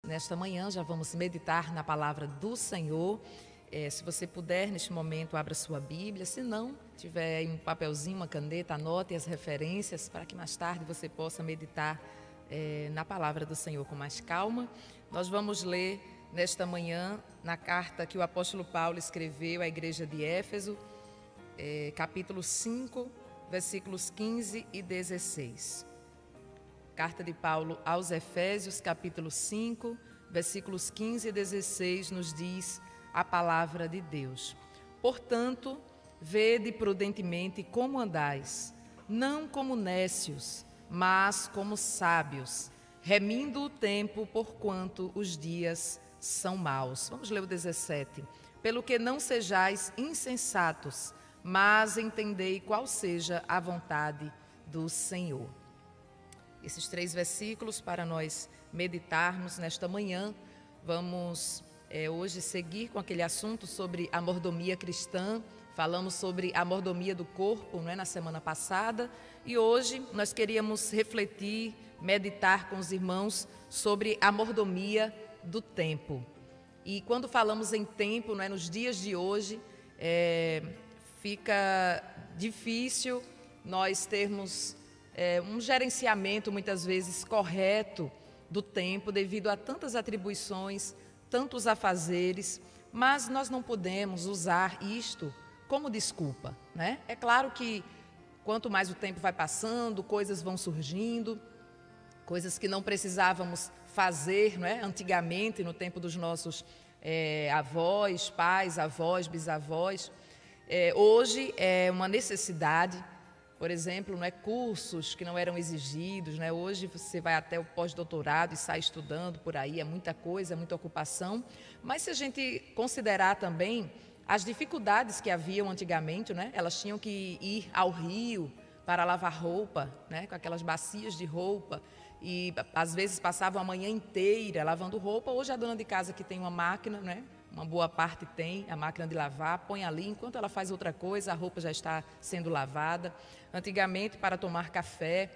nesta manhã já vamos meditar na palavra do Senhor. Se você puder, neste momento, abra sua Bíblia. Se não, tiver aí um papelzinho, uma caneta, anote as referências para que mais tarde você possa meditar na palavra do Senhor com mais calma. Nós vamos ler nesta manhã na carta que o apóstolo Paulo escreveu à igreja de Éfeso, capítulo 5, versículos 15 e 16. Carta de Paulo aos Efésios, capítulo 5, versículos 15 e 16, nos diz a palavra de Deus. Portanto, vede prudentemente como andais, não como nécios, mas como sábios, remindo o tempo, porquanto os dias são maus. Vamos ler o 17. Pelo que não sejais insensatos, mas entendei qual seja a vontade do Senhor. Esses 3 versículos para nós meditarmos nesta manhã. Vamos hoje seguir com aquele assunto sobre a mordomia cristã. Falamos sobre a mordomia do corpo, não é, na semana passada. E hoje nós queríamos refletir, meditar com os irmãos sobre a mordomia do tempo. E quando falamos em tempo, não é, nos dias de hoje, fica difícil nós termos um gerenciamento muitas vezes correto do tempo devido a tantas atribuições, tantos afazeres, mas nós não podemos usar isto como desculpa, né? É claro que quanto mais o tempo vai passando, coisas vão surgindo, coisas que não precisávamos fazer, não é? Antigamente, no tempo dos nossos avós, pais, avós, bisavós. Hoje é uma necessidade. Por exemplo, não é, cursos que não eram exigidos, né? Hoje você vai até o pós-doutorado e sai estudando por aí, é muita coisa, é muita ocupação. Mas se a gente considerar também as dificuldades que haviam antigamente, né? Elas tinham que ir ao rio para lavar roupa, né? Com aquelas bacias de roupa, e às vezes passavam a manhã inteira lavando roupa. Hoje a dona de casa que tem uma máquina, né? Uma boa parte tem a máquina de lavar, põe ali, enquanto ela faz outra coisa, a roupa já está sendo lavada. Antigamente, para tomar café,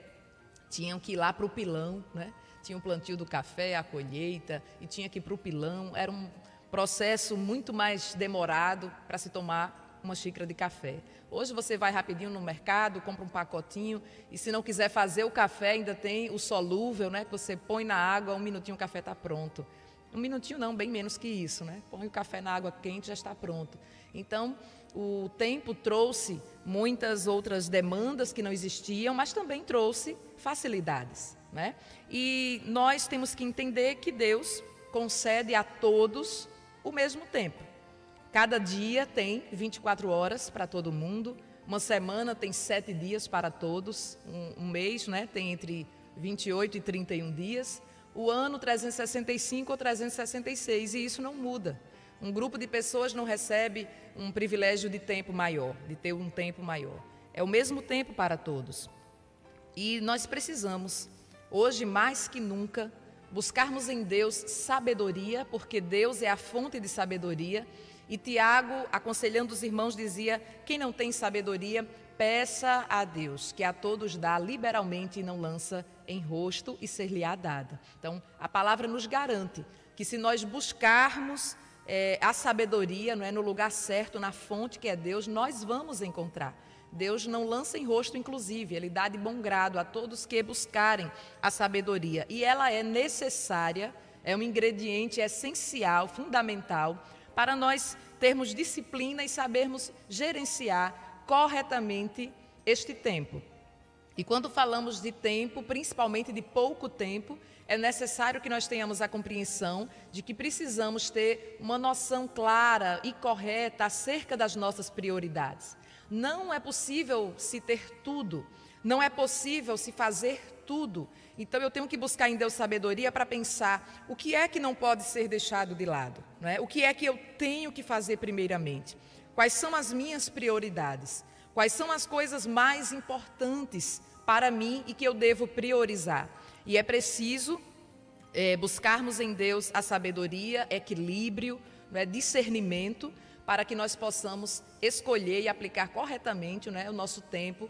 tinham que ir lá para o pilão, né? Tinha o plantio do café, a colheita, e tinha que ir para o pilão. Era um processo muito mais demorado para se tomar uma xícara de café. Hoje você vai rapidinho no mercado, compra um pacotinho, e se não quiser fazer o café, ainda tem o solúvel, né? Que você põe na água, 1 minutinho o café está pronto. 1 minutinho não, bem menos que isso, né? Põe o café na água quente, já está pronto. Então, o tempo trouxe muitas outras demandas que não existiam, mas também trouxe facilidades, né? E nós temos que entender que Deus concede a todos o mesmo tempo. Cada dia tem 24 horas para todo mundo, uma semana tem 7 dias para todos, um mês, né, tem entre 28 e 31 dias, o ano 365 ou 366, e isso não muda. Um grupo de pessoas não recebe um privilégio de tempo maior, de ter um tempo maior. É o mesmo tempo para todos. E nós precisamos, hoje mais que nunca, buscarmos em Deus sabedoria, porque Deus é a fonte de sabedoria. E Tiago, aconselhando os irmãos, dizia: quem não tem sabedoria, peça a Deus, que a todos dá liberalmente e não lança em rosto, e ser-lhe-á dada. Então, a palavra nos garante que se nós buscarmos a sabedoria, não é, no lugar certo, na fonte que é Deus, nós vamos encontrar. Deus não lança em rosto, inclusive, Ele dá de bom grado a todos que buscarem a sabedoria. E ela é necessária, é um ingrediente essencial, fundamental, para nós termos disciplina e sabermos gerenciar corretamente este tempo. E quando falamos de tempo, principalmente de pouco tempo, é necessário que nós tenhamos a compreensão de que precisamos ter uma noção clara e correta acerca das nossas prioridades. Não é possível se ter tudo, não é possível se fazer tudo. Então eu tenho que buscar em Deus sabedoria para pensar o que é que não pode ser deixado de lado, não é? O que é que eu tenho que fazer primeiramente? Quais são as minhas prioridades? Quais são as coisas mais importantes para mim e que eu devo priorizar? E é preciso buscarmos em Deus a sabedoria, equilíbrio, discernimento, para que nós possamos escolher e aplicar corretamente, o nosso tempo,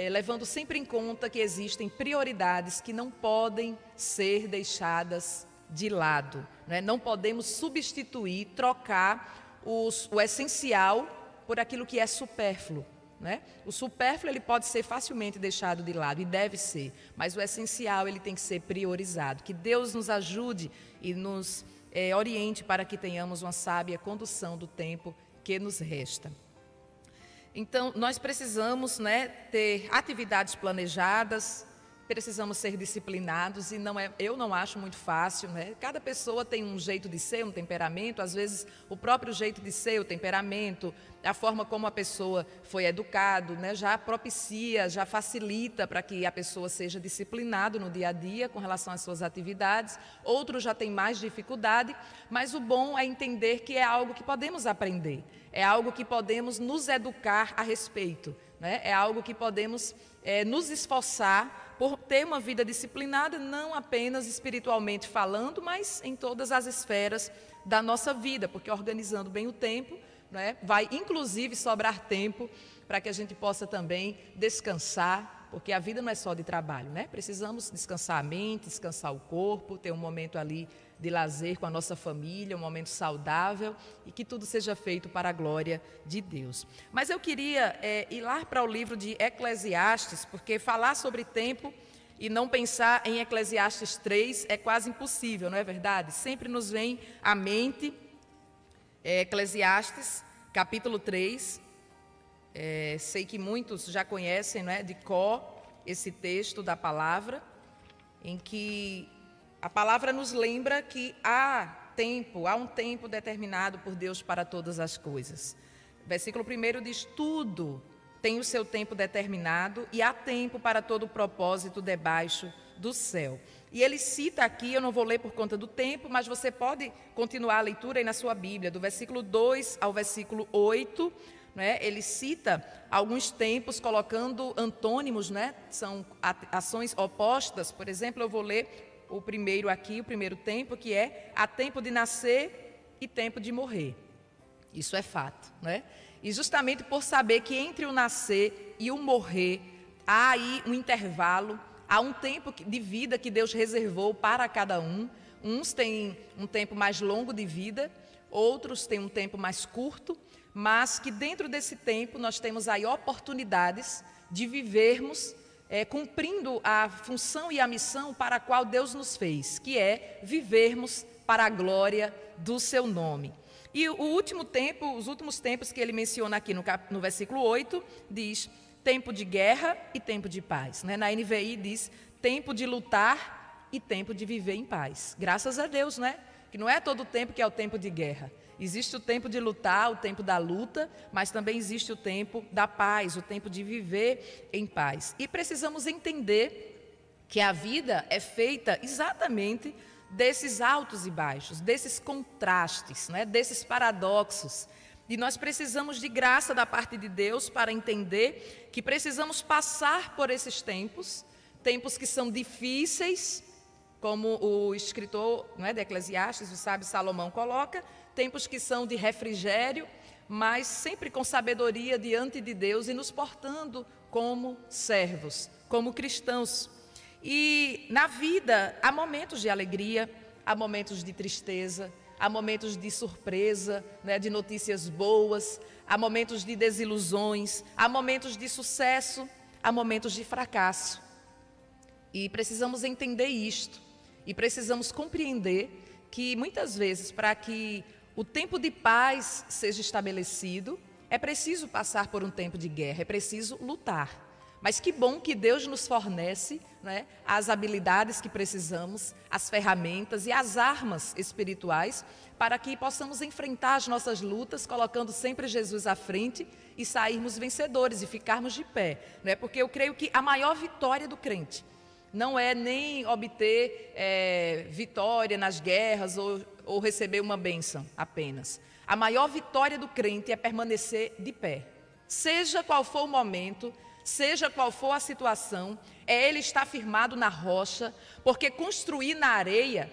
levando sempre em conta que existem prioridades que não podem ser deixadas de lado, né? Não podemos substituir, trocar o essencial por aquilo que é supérfluo, né? O supérfluo ele pode ser facilmente deixado de lado, e deve ser, mas o essencial ele tem que ser priorizado. Que Deus nos ajude e nos oriente para que tenhamos uma sábia condução do tempo que nos resta. Então, nós precisamos, né, ter atividades planejadas, precisamos ser disciplinados, e eu não acho muito fácil, né? Cada pessoa tem um jeito de ser, um temperamento, às vezes o próprio jeito de ser, o temperamento, a forma como a pessoa foi educada, né, já propicia, já facilita para que a pessoa seja disciplinada no dia a dia com relação às suas atividades. Outros já têm mais dificuldade, mas o bom é entender que é algo que podemos aprender, é algo que podemos nos educar a respeito, né? É algo que podemos nos esforçar por ter uma vida disciplinada, não apenas espiritualmente falando, mas em todas as esferas da nossa vida, porque organizando bem o tempo, né, vai inclusive sobrar tempo para que a gente possa também descansar, porque a vida não é só de trabalho, né? Precisamos descansar a mente, descansar o corpo, ter um momento ali de lazer com a nossa família, um momento saudável, e que tudo seja feito para a glória de Deus. Mas eu queria ir lá para o livro de Eclesiastes, porque falar sobre tempo e não pensar em Eclesiastes 3 é quase impossível, não é verdade? Sempre nos vem à mente Eclesiastes, capítulo 3, sei que muitos já conhecem, não é, de cor esse texto da palavra, em que a palavra nos lembra que há um tempo determinado por Deus para todas as coisas. Versículo 1 diz: tudo tem o seu tempo determinado e há tempo para todo o propósito debaixo do céu. E ele cita aqui, eu não vou ler por conta do tempo, mas você pode continuar a leitura aí na sua Bíblia, do versículo 2 ao versículo 8, né? Ele cita alguns tempos colocando antônimos, né? São ações opostas. Por exemplo, eu vou ler o primeiro aqui, o primeiro tempo, que é há tempo de nascer e tempo de morrer. Isso é fato, né? E justamente por saber que entre o nascer e o morrer há aí um intervalo, há um tempo de vida que Deus reservou para cada um. Uns têm um tempo mais longo de vida, outros têm um tempo mais curto, mas que dentro desse tempo nós temos aí oportunidades de vivermos cumprindo a função e a missão para a qual Deus nos fez, que é vivermos para a glória do seu nome. E os últimos tempos que ele menciona aqui no versículo 8, diz tempo de guerra e tempo de paz, né? Na NVI diz tempo de lutar e tempo de viver em paz. Graças a Deus, né? Que não é todo o tempo que é o tempo de guerra. Existe o tempo de lutar, o tempo da luta, mas também existe o tempo da paz, o tempo de viver em paz. E precisamos entender que a vida é feita exatamente desses altos e baixos, desses contrastes, né? Desses paradoxos. E nós precisamos de graça da parte de Deus para entender que precisamos passar por esses tempos que são difíceis, como o escritor, não é, de Eclesiastes, o sábio Salomão coloca, tempos que são de refrigério, mas sempre com sabedoria diante de Deus e nos portando como servos, como cristãos. E na vida há momentos de alegria, há momentos de tristeza, há momentos de surpresa, né, de notícias boas, há momentos de desilusões, há momentos de sucesso, há momentos de fracasso. E precisamos entender isto, e precisamos compreender que muitas vezes, para que o tempo de paz seja estabelecido, é preciso passar por um tempo de guerra, é preciso lutar. Mas que bom que Deus nos fornece, né, as habilidades que precisamos, as ferramentas e as armas espirituais para que possamos enfrentar as nossas lutas, colocando sempre Jesus à frente e sairmos vencedores e ficarmos de pé, né? Porque eu creio que a maior vitória do crente não é nem obter vitória nas guerras ou receber uma bênção apenas. A maior vitória do crente é permanecer de pé. Seja qual for o momento, seja qual for a situação, ele estar firmado na rocha, porque construir na areia,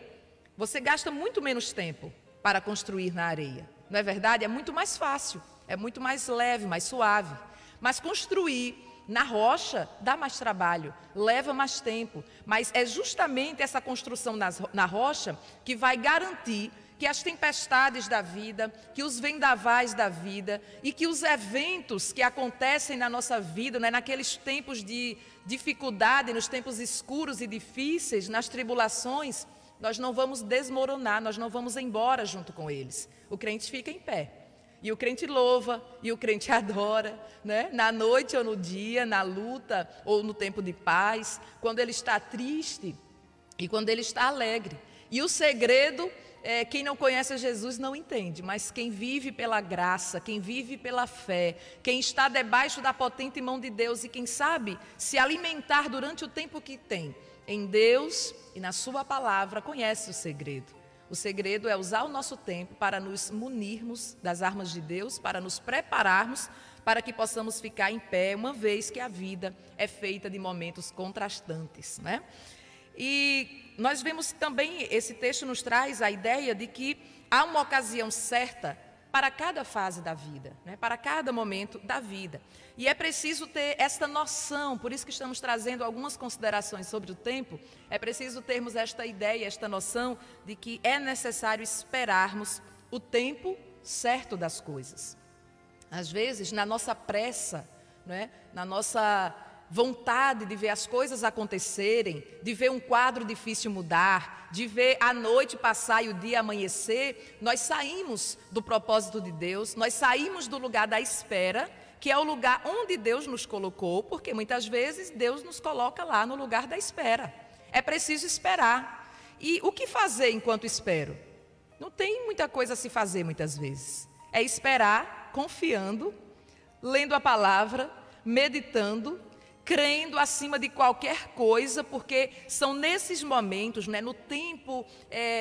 você gasta muito menos tempo para construir na areia. Não é verdade? É muito mais fácil, é muito mais leve, mais suave. Mas construir Na rocha dá mais trabalho, leva mais tempo, mas é justamente essa construção na rocha que vai garantir que as tempestades da vida, que os vendavais da vida e que os eventos que acontecem na nossa vida, né, naqueles tempos de dificuldade, nos tempos escuros e difíceis, nas tribulações, nós não vamos desmoronar, nós não vamos embora junto com eles. O crente fica em pé. E o crente louva, e o crente adora, né? Na noite ou no dia, na luta ou no tempo de paz, quando ele está triste e quando ele está alegre. E o segredo, quem não conhece Jesus não entende, mas quem vive pela graça, quem vive pela fé, quem está debaixo da potente mão de Deus e quem sabe se alimentar durante o tempo que tem em Deus e na sua palavra, conhece o segredo. O segredo é usar o nosso tempo para nos munirmos das armas de Deus, para nos prepararmos para que possamos ficar em pé, uma vez que a vida é feita de momentos contrastantes, né? E nós vemos também, esse texto nos traz a ideia de que há uma ocasião certa para cada fase da vida, né? Para cada momento da vida. E é preciso ter esta noção, por isso que estamos trazendo algumas considerações sobre o tempo, é preciso termos esta ideia, esta noção de que é necessário esperarmos o tempo certo das coisas. Às vezes, na nossa pressa, né? Na nossa vontade de ver as coisas acontecerem, de ver um quadro difícil mudar, de ver a noite passar e o dia amanhecer, nós saímos do propósito de Deus, nós saímos do lugar da espera, que é o lugar onde Deus nos colocou, porque muitas vezes Deus nos coloca lá no lugar da espera. É preciso esperar. E o que fazer enquanto espero? Não tem muita coisa a se fazer muitas vezes. É esperar, confiando, lendo a palavra, meditando, crendo acima de qualquer coisa, porque são nesses momentos, né, no tempo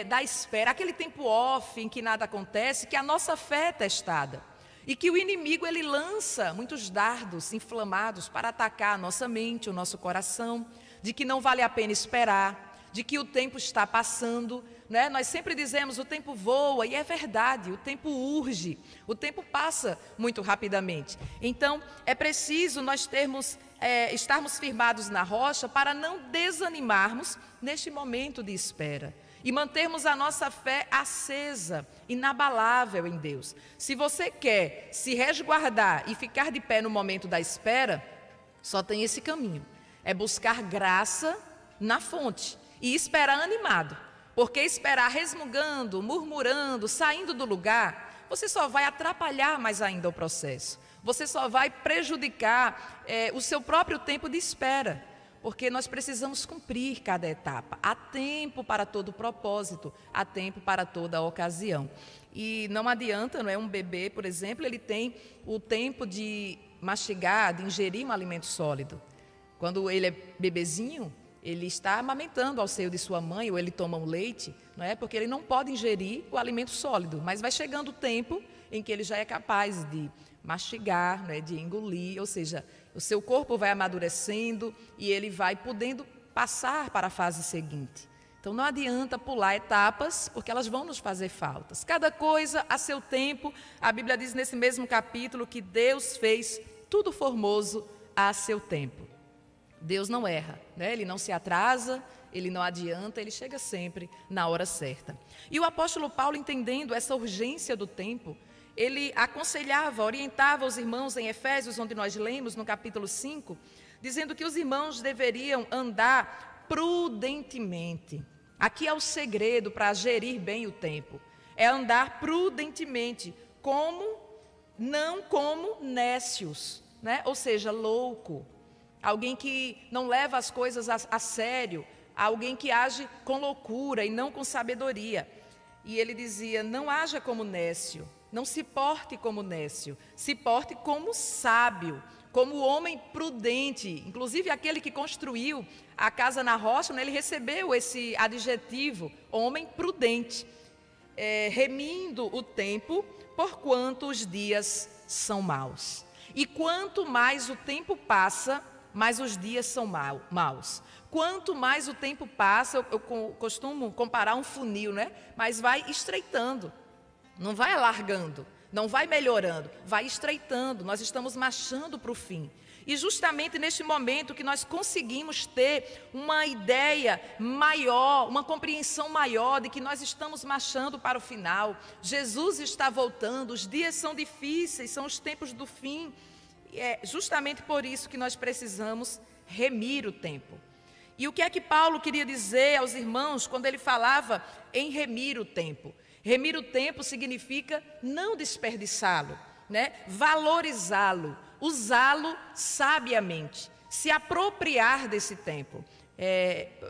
da espera, aquele tempo off em que nada acontece, que a nossa fé é testada. E que o inimigo ele lança muitos dardos inflamados para atacar a nossa mente, o nosso coração, de que não vale a pena esperar, de que o tempo está passando, né? Nós sempre dizemos o tempo voa, e é verdade, o tempo urge, o tempo passa muito rapidamente. Então, é preciso nós estarmos firmados na rocha para não desanimarmos neste momento de espera e mantermos a nossa fé acesa, inabalável em Deus. Se você quer se resguardar e ficar de pé no momento da espera, só tem esse caminho, é buscar graça na fonte e esperar animado. Porque esperar resmungando, murmurando, saindo do lugar, você só vai atrapalhar mais ainda o processo. Você só vai prejudicar o seu próprio tempo de espera. Porque nós precisamos cumprir cada etapa. Há tempo para todo propósito, há tempo para toda ocasião. E não adianta, não é? Um bebê, por exemplo, ele tem o tempo de mastigar, de ingerir um alimento sólido. Quando ele é bebezinho, ele está amamentando ao seio de sua mãe, ou ele toma um leite, não é? Porque ele não pode ingerir o alimento sólido, mas vai chegando o tempo em que ele já é capaz de mastigar, né, de engolir, ou seja, o seu corpo vai amadurecendo e ele vai podendo passar para a fase seguinte. Então não adianta pular etapas, porque elas vão nos fazer faltas. Cada coisa a seu tempo. A Bíblia diz nesse mesmo capítulo que Deus fez tudo formoso a seu tempo. Deus não erra, né? Ele não se atrasa, ele não adianta, ele chega sempre na hora certa. E o apóstolo Paulo, entendendo essa urgência do tempo, ele aconselhava, orientava os irmãos em Efésios, onde nós lemos no capítulo 5, dizendo que os irmãos deveriam andar prudentemente. Aqui é o segredo para gerir bem o tempo. É andar prudentemente, não como nécios, né? Ou seja, louco. Alguém que não leva as coisas a sério, alguém que age com loucura e não com sabedoria. E ele dizia, não haja como nécio, não se porte como nécio, se porte como sábio, como homem prudente. Inclusive aquele que construiu a casa na rocha, né, ele recebeu esse adjetivo, homem prudente, remindo o tempo, porquanto os dias são maus. E quanto mais o tempo passa, mais os dias são maus. Quanto mais o tempo passa, eu costumo comparar um funil, né? Mas vai estreitando, não vai alargando, não vai melhorando, vai estreitando. Nós estamos marchando para o fim. E justamente neste momento que nós conseguimos ter uma ideia maior, uma compreensão maior de que nós estamos marchando para o final. Jesus está voltando, os dias são difíceis, são os tempos do fim. E é justamente por isso que nós precisamos remir o tempo. E o que é que Paulo queria dizer aos irmãos quando ele falava em remir o tempo? Remir o tempo significa não desperdiçá-lo, né? Valorizá-lo, usá-lo sabiamente, se apropriar desse tempo.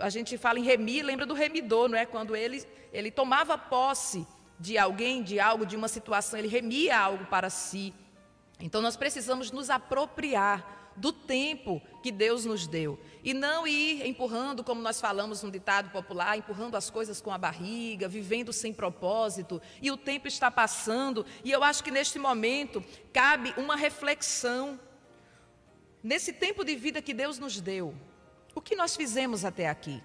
A gente fala em remir, lembra do remidor, não é? Quando ele tomava posse de alguém, de algo, de uma situação, ele remia algo para si. Então nós precisamos nos apropriar do tempo que Deus nos deu e não ir empurrando, como nós falamos no ditado popular, empurrando as coisas com a barriga, vivendo sem propósito, e o tempo está passando. E eu acho que neste momento cabe uma reflexão. Nesse tempo de vida que Deus nos deu, o que nós fizemos até aqui?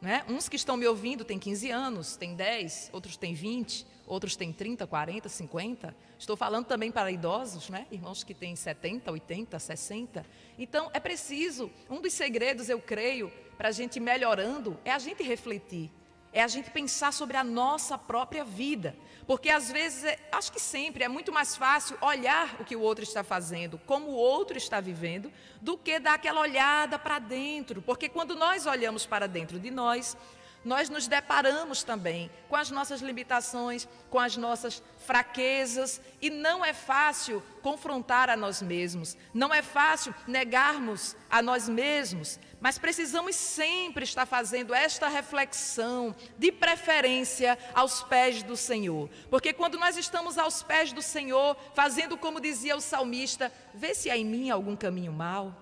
Né? Uns que estão me ouvindo têm 15 anos, têm 10, outros têm 20, outros têm 30, 40, 50. Estou falando também para idosos, né? Irmãos que têm 70, 80, 60. Então, é preciso, um dos segredos, eu creio, para a gente ir melhorando, é a gente refletir. É a gente pensar sobre a nossa própria vida. Porque às vezes, acho que sempre, é muito mais fácil olhar o que o outro está fazendo, como o outro está vivendo, do que dar aquela olhada para dentro. Porque quando nós olhamos para dentro de nós nos deparamos também com as nossas limitações, com as nossas fraquezas, e não é fácil confrontar a nós mesmos, não é fácil negarmos a nós mesmos, mas precisamos sempre estar fazendo esta reflexão, de preferência aos pés do Senhor, porque quando nós estamos aos pés do Senhor, fazendo como dizia o salmista, vê se há em mim algum caminho mau,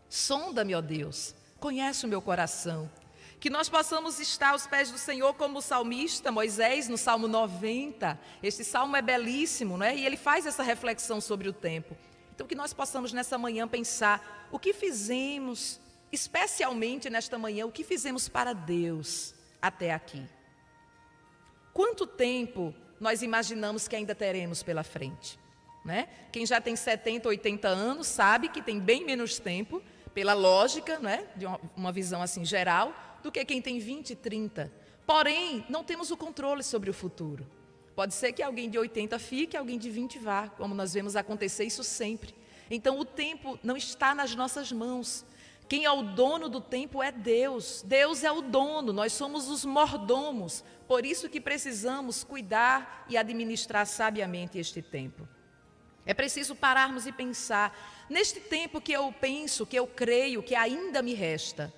sonda-me, ó Deus, conhece o meu coração. Que nós possamos estar aos pés do Senhor como o salmista Moisés, no Salmo 90. Este salmo é belíssimo, não é? E ele faz essa reflexão sobre o tempo. Então, que nós possamos nessa manhã pensar o que fizemos, especialmente nesta manhã, o que fizemos para Deus até aqui. Quanto tempo nós imaginamos que ainda teremos pela frente? Né? Quem já tem 70, 80 anos sabe que tem bem menos tempo, pela lógica, né? De uma visão assim geral, do que quem tem 20, 30. Porém, não temos o controle sobre o futuro. Pode ser que alguém de 80 fique, alguém de 20 vá, como nós vemos acontecer isso sempre. Então, o tempo não está nas nossas mãos. Quem é o dono do tempo é Deus. Deus é o dono, nós somos os mordomos. Por isso que precisamos cuidar e administrar sabiamente este tempo. É preciso pararmos e pensar, neste tempo que eu penso, que eu creio, que ainda me resta,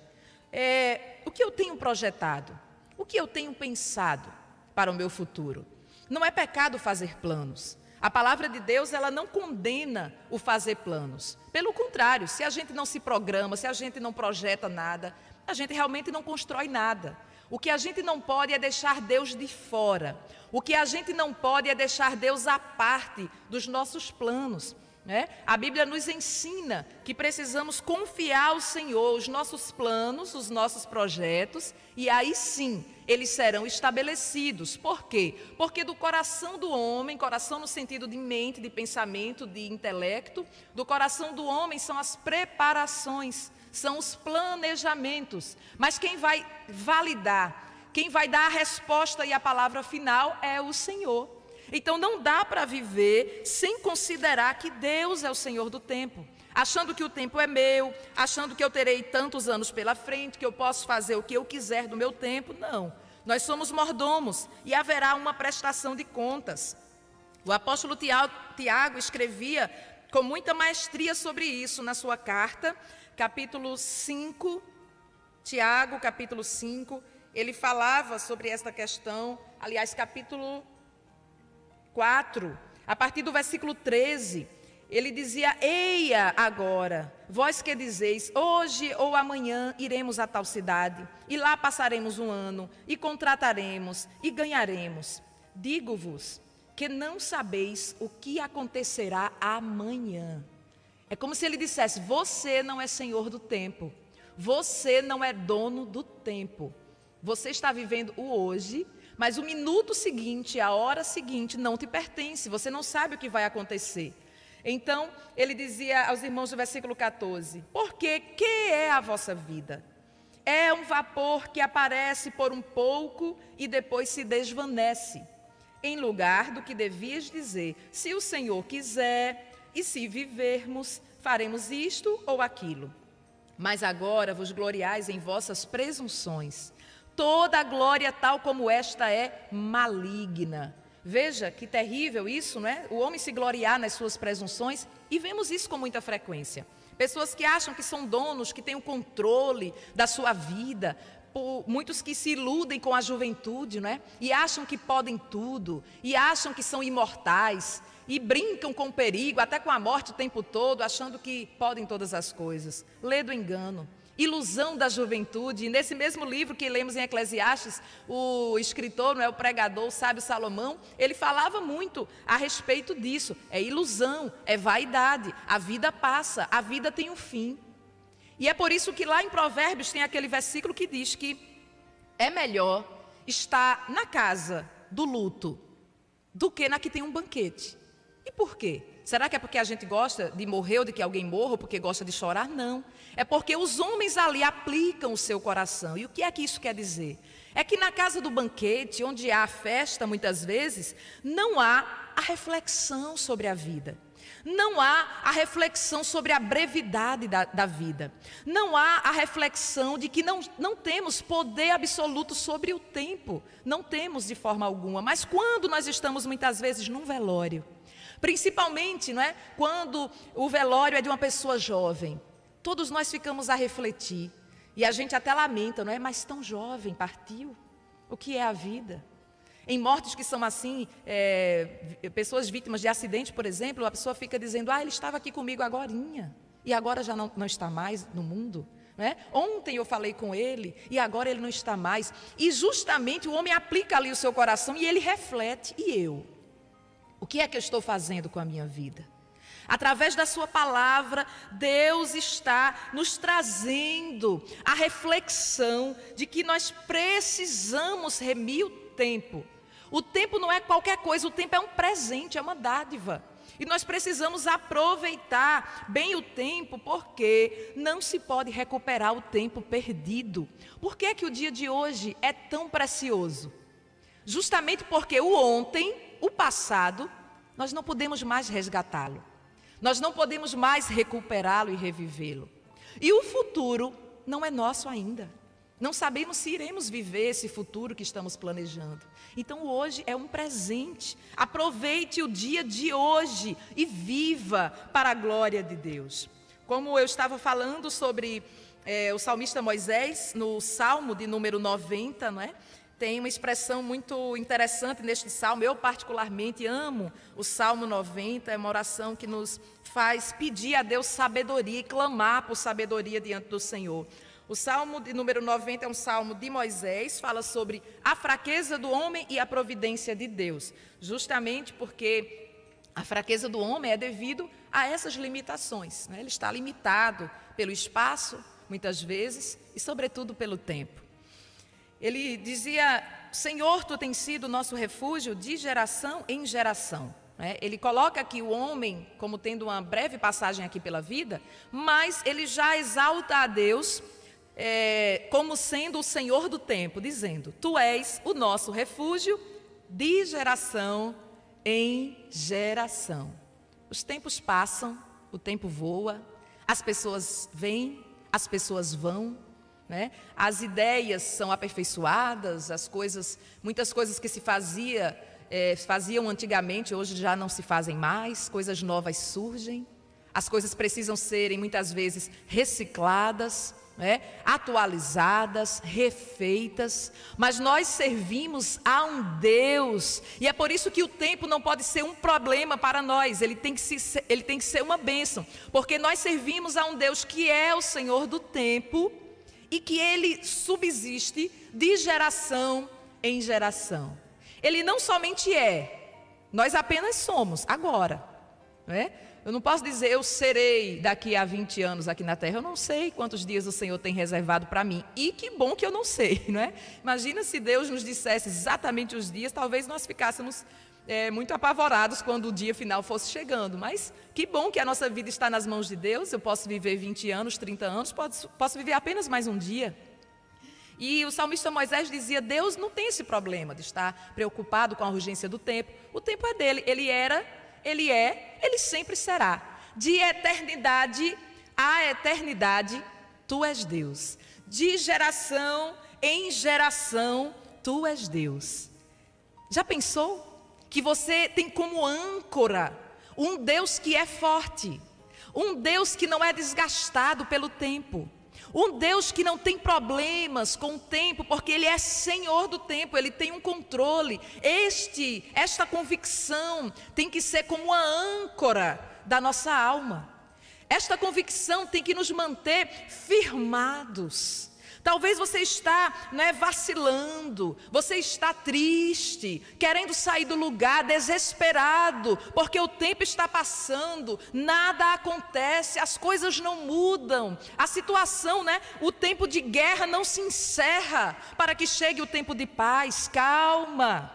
o que eu tenho projetado? O que eu tenho pensado para o meu futuro? Não é pecado fazer planos. A palavra de Deus, ela não condena o fazer planos. Pelo contrário, se a gente não se programa, se a gente não projeta nada, a gente realmente não constrói nada. O que a gente não pode é deixar Deus de fora. O que a gente não pode é deixar Deus à parte dos nossos planos. Né? A Bíblia nos ensina que precisamos confiar ao Senhor os nossos planos, os nossos projetos, e aí sim, eles serão estabelecidos. Por quê? Porque do coração do homem, coração no sentido de mente, de pensamento, de intelecto, do coração do homem são as preparações, são os planejamentos. Mas quem vai validar, quem vai dar a resposta e a palavra final é o Senhor. Então não dá para viver sem considerar que Deus é o Senhor do tempo, achando que o tempo é meu, achando que eu terei tantos anos pela frente, que eu posso fazer o que eu quiser do meu tempo. Não, nós somos mordomos e haverá uma prestação de contas. O apóstolo Tiago escrevia com muita maestria sobre isso na sua carta, capítulo 5, Tiago, capítulo 5, ele falava sobre esta questão, aliás, capítulo 4, a partir do versículo 13, ele dizia, eia agora, vós que dizeis, hoje ou amanhã iremos a tal cidade, e lá passaremos um ano, e contrataremos, e ganharemos. Digo-vos que não sabeis o que acontecerá amanhã. É como se ele dissesse, você não é senhor do tempo, você não é dono do tempo, você está vivendo o hoje, mas o minuto seguinte, a hora seguinte não te pertence, você não sabe o que vai acontecer. Então, ele dizia aos irmãos do versículo 14: porque que é a vossa vida? É um vapor que aparece por um pouco e depois se desvanece, em lugar do que devias dizer: se o Senhor quiser, e se vivermos, faremos isto ou aquilo. Mas agora vos gloriais em vossas presunções. Toda a glória tal como esta é maligna. Veja que terrível isso, não é? O homem se gloriar nas suas presunções, e vemos isso com muita frequência. Pessoas que acham que são donos, que têm o controle da sua vida, muitos que se iludem com a juventude, não é? E acham que podem tudo, e acham que são imortais, e brincam com o perigo, até com a morte o tempo todo, achando que podem todas as coisas. Lê do engano. Ilusão da juventude. E nesse mesmo livro que lemos em Eclesiastes, o escritor, não é, o pregador, o sábio Salomão, ele falava muito a respeito disso. É ilusão, é vaidade, a vida passa, a vida tem um fim. E é por isso que lá em Provérbios tem aquele versículo que diz que é melhor estar na casa do luto do que na que tem um banquete. E por quê? Será que é porque a gente gosta de morrer ou de que alguém morra ou porque gosta de chorar? Não. É porque os homens ali aplicam o seu coração. E o que é que isso quer dizer? É que na casa do banquete, onde há a festa muitas vezes, não há a reflexão sobre a vida. Não há a reflexão sobre a brevidade da vida. Não há a reflexão de que não temos poder absoluto sobre o tempo. Não temos de forma alguma. Mas quando nós estamos muitas vezes num velório, principalmente, não é, quando o velório é de uma pessoa jovem, todos nós ficamos a refletir. E a gente até lamenta, não é? Mas tão jovem, partiu. O que é a vida? Em mortes que são assim, pessoas vítimas de acidente, por exemplo, a pessoa fica dizendo: ele estava aqui comigo agorinha, e agora já não está mais no mundo. Não é? Ontem eu falei com ele, e agora ele não está mais. E justamente o homem aplica ali o seu coração e ele reflete: e eu? O que é que eu estou fazendo com a minha vida? Através da sua palavra, Deus está nos trazendo a reflexão de que nós precisamos remir o tempo. O tempo não é qualquer coisa, o tempo é um presente, é uma dádiva. E nós precisamos aproveitar bem o tempo, porque não se pode recuperar o tempo perdido. Por que é que o dia de hoje é tão precioso? Justamente porque o ontem, o passado, nós não podemos mais resgatá-lo. Nós não podemos mais recuperá-lo e revivê-lo. E o futuro não é nosso ainda. Não sabemos se iremos viver esse futuro que estamos planejando. Então hoje é um presente. Aproveite o dia de hoje e viva para a glória de Deus. Como eu estava falando sobre o salmista Moisés, no Salmo de número 90, não é? Tem uma expressão muito interessante neste salmo. Eu particularmente amo o Salmo 90, é uma oração que nos faz pedir a Deus sabedoria e clamar por sabedoria diante do Senhor. O Salmo de número 90 é um salmo de Moisés, fala sobre a fraqueza do homem e a providência de Deus. Justamente porque a fraqueza do homem é devido a essas limitações, né? Ele está limitado pelo espaço, muitas vezes, e sobretudo pelo tempo. Ele dizia: Senhor, tu tens sido nosso refúgio de geração em geração. Ele coloca aqui o homem como tendo uma breve passagem aqui pela vida, mas ele já exalta a Deus como sendo o Senhor do tempo, dizendo: Tu és o nosso refúgio de geração em geração. Os tempos passam, o tempo voa, as pessoas vêm, as pessoas vão. As ideias são aperfeiçoadas, muitas coisas que se faziam antigamente, hoje já não se fazem mais, coisas novas surgem, as coisas precisam serem muitas vezes recicladas, atualizadas, refeitas, mas nós servimos a um Deus, e é por isso que o tempo não pode ser um problema para nós, ele tem que ser uma bênção, porque nós servimos a um Deus que é o Senhor do tempo, e que Ele subsiste de geração em geração. Ele não somente nós apenas somos agora, não é? Eu não posso dizer, eu serei daqui a 20 anos aqui na Terra. Eu não sei quantos dias o Senhor tem reservado para mim. E que bom que eu não sei, não é? Imagina se Deus nos dissesse exatamente os dias, talvez nós ficássemos muito apavorados quando o dia final fosse chegando. Mas que bom que a nossa vida está nas mãos de Deus. Eu posso viver 20 anos, 30 anos, posso viver apenas mais um dia. E o salmista Moisés dizia, Deus não tem esse problema de estar preocupado com a urgência do tempo. O tempo é dele, ele era, ele é, ele sempre será. De eternidade a eternidade, tu és Deus. De geração em geração, tu és Deus. Já pensou que você tem como âncora um Deus que é forte, um Deus que não é desgastado pelo tempo, um Deus que não tem problemas com o tempo, porque Ele é Senhor do tempo, Ele tem um controle. Esta convicção tem que ser como a âncora da nossa alma. Esta convicção tem que nos manter firmados. Talvez você está vacilando, você está triste, querendo sair do lugar, desesperado, porque o tempo está passando, nada acontece, as coisas não mudam, a situação, o tempo de guerra não se encerra para que chegue o tempo de paz. Calma.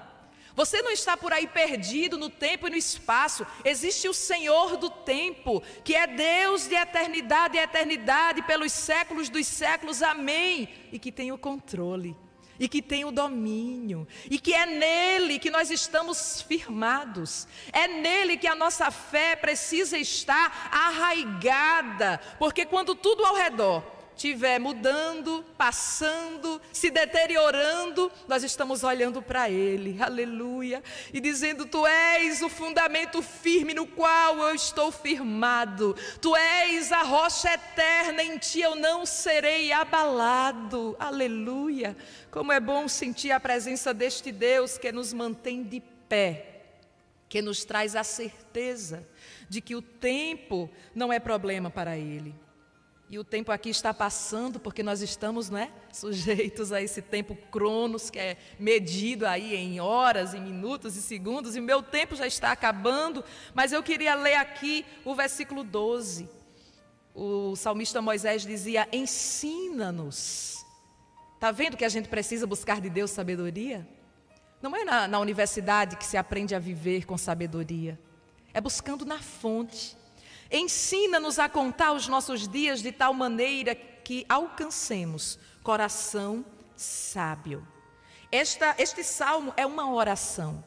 Você não está por aí perdido no tempo e no espaço. Existe o Senhor do tempo, que é Deus de eternidade a eternidade, pelos séculos dos séculos, amém. E que tem o controle, e que tem o domínio, e que é nele que nós estamos firmados. É nele que a nossa fé precisa estar arraigada, porque quando tudo ao redor estiver mudando, passando, se deteriorando, nós estamos olhando para Ele, aleluia, e dizendo, Tu és o fundamento firme no qual eu estou firmado, Tu és a rocha eterna, em Ti eu não serei abalado, aleluia. Como é bom sentir a presença deste Deus que nos mantém de pé, que nos traz a certeza de que o tempo não é problema para Ele. E o tempo aqui está passando porque nós estamos, sujeitos a esse tempo cronos, que é medido aí em horas, em minutos e segundos, e o meu tempo já está acabando, mas eu queria ler aqui o versículo 12. O salmista Moisés dizia, ensina-nos. Está vendo que a gente precisa buscar de Deus sabedoria? Não é na universidade que se aprende a viver com sabedoria, é buscando na fonte. Ensina-nos a contar os nossos dias de tal maneira que alcancemos coração sábio. Este salmo é uma oração.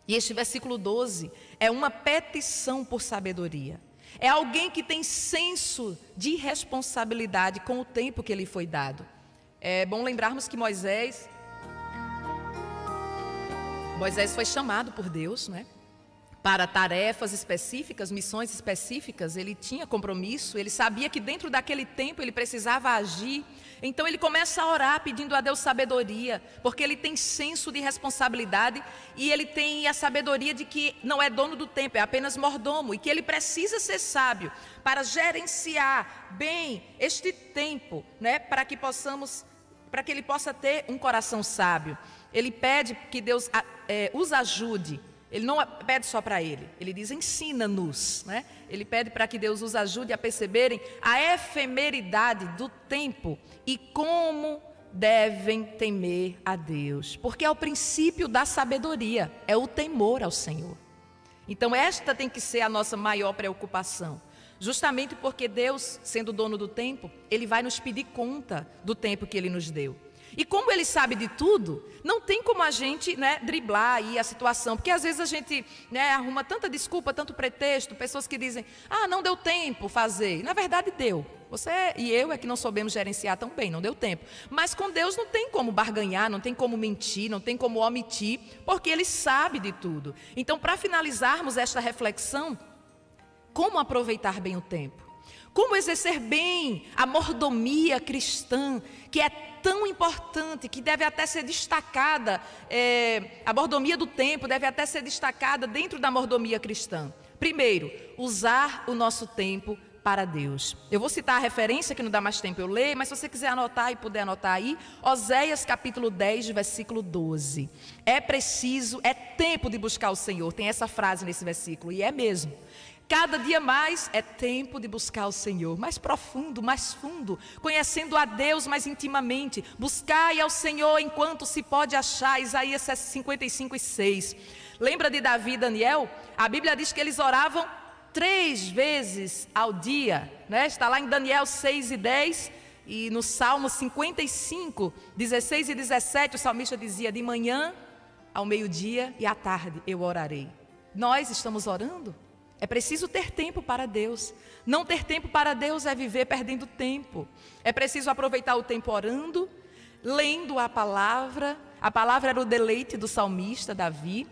E este versículo 12 é uma petição por sabedoria. É alguém que tem senso de responsabilidade com o tempo que lhe foi dado. É bom lembrarmos que Moisés foi chamado por Deus, para tarefas específicas, missões específicas. Ele tinha compromisso, ele sabia que dentro daquele tempo ele precisava agir. Então ele começa a orar pedindo a Deus sabedoria, porque ele tem senso de responsabilidade e ele tem a sabedoria de que não é dono do tempo, é apenas mordomo, e que ele precisa ser sábio para gerenciar bem este tempo, para que ele possa ter um coração sábio. Ele pede que Deus os ajude. Ele não pede só para ele, ele diz ensina-nos, Ele pede para que Deus os ajude a perceberem a efemeridade do tempo e como devem temer a Deus, porque é o princípio da sabedoria, é o temor ao Senhor. Então esta tem que ser a nossa maior preocupação, justamente porque Deus, sendo dono do tempo, Ele vai nos pedir conta do tempo que Ele nos deu. E como Ele sabe de tudo, não tem como a gente driblar aí a situação, porque às vezes a gente arruma tanta desculpa, tanto pretexto, pessoas que dizem, não deu tempo fazer, e na verdade deu. Você e eu é que não soubemos gerenciar tão bem, não deu tempo. Mas com Deus não tem como barganhar, não tem como mentir, não tem como omitir, porque Ele sabe de tudo. Então, para finalizarmos esta reflexão, como aproveitar bem o tempo? Como exercer bem a mordomia cristã, que é tão importante, que deve até ser destacada, a mordomia do tempo deve até ser destacada dentro da mordomia cristã. Primeiro, usar o nosso tempo para Deus. Eu vou citar a referência, que não dá mais tempo eu ler, mas se você quiser anotar e puder anotar aí, Oséias capítulo 10, versículo 12. É tempo de buscar o Senhor. Tem essa frase nesse versículo, e é mesmo. Cada dia mais é tempo de buscar o Senhor, mais profundo, mais fundo, conhecendo a Deus mais intimamente. Buscai ao Senhor enquanto se pode achar, Isaías 55:6. Lembra de Davi e Daniel? A Bíblia diz que eles oravam 3 vezes ao dia, né? Está lá em Daniel 6:10 e no Salmo 55, 16 e 17, o salmista dizia: de manhã ao meio-dia e à tarde eu orarei. Nós estamos orando? É preciso ter tempo para Deus. Não ter tempo para Deus é viver perdendo tempo. É preciso aproveitar o tempo orando, lendo a palavra. A palavra era o deleite do salmista Davi.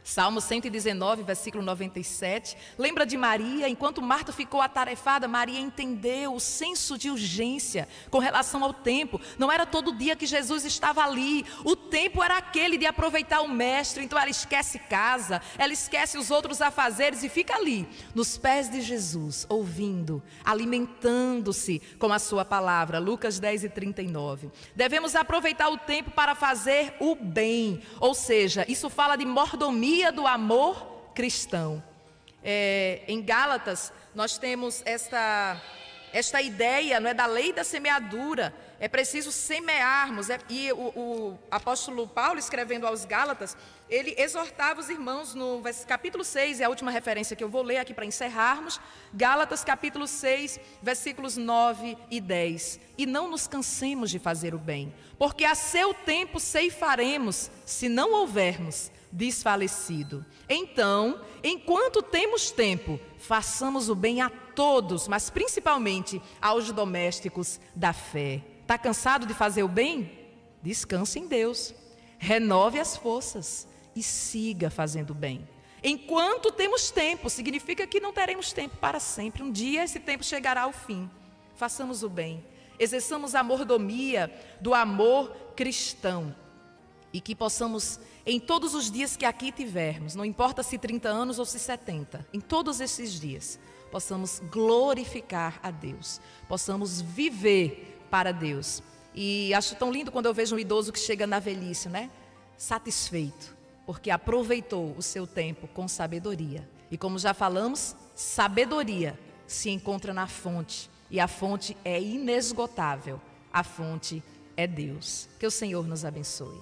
Salmo 119, versículo 97. Lembra de Maria? Enquanto Marta ficou atarefada, Maria entendeu o senso de urgência com relação ao tempo. Não era todo dia que Jesus estava ali. O tempo era aquele de aproveitar o mestre. Então ela esquece casa, ela esquece os outros afazeres e fica ali, nos pés de Jesus, ouvindo, alimentando-se com a sua palavra. Lucas 10:39. Devemos aproveitar o tempo para fazer o bem. Ou seja, isso fala de mordomia do amor cristão. Em Gálatas nós temos esta ideia, não é, da lei da semeadura. É preciso semearmos, e o apóstolo Paulo, escrevendo aos Gálatas, ele exortava os irmãos no capítulo 6, é a última referência que eu vou ler aqui para encerrarmos, Gálatas capítulo 6, versículos 9 e 10. E não nos cansemos de fazer o bem, porque a seu tempo ceifaremos, se não houvermos desfalecido. Então, enquanto temos tempo, façamos o bem a todos, mas principalmente aos domésticos da fé. Está cansado de fazer o bem? Descanse em Deus, renove as forças e siga fazendo o bem. Enquanto temos tempo, significa que não teremos tempo para sempre. Um dia esse tempo chegará ao fim. Façamos o bem, exerçamos a mordomia do amor cristão e que possamos, em todos os dias que aqui tivermos, não importa se 30 anos ou se 70, em todos esses dias, possamos glorificar a Deus, possamos viver para Deus. E acho tão lindo quando eu vejo um idoso que chega na velhice, né? Satisfeito, porque aproveitou o seu tempo com sabedoria. E como já falamos, sabedoria se encontra na fonte, e a fonte é inesgotável, a fonte é Deus. Que o Senhor nos abençoe.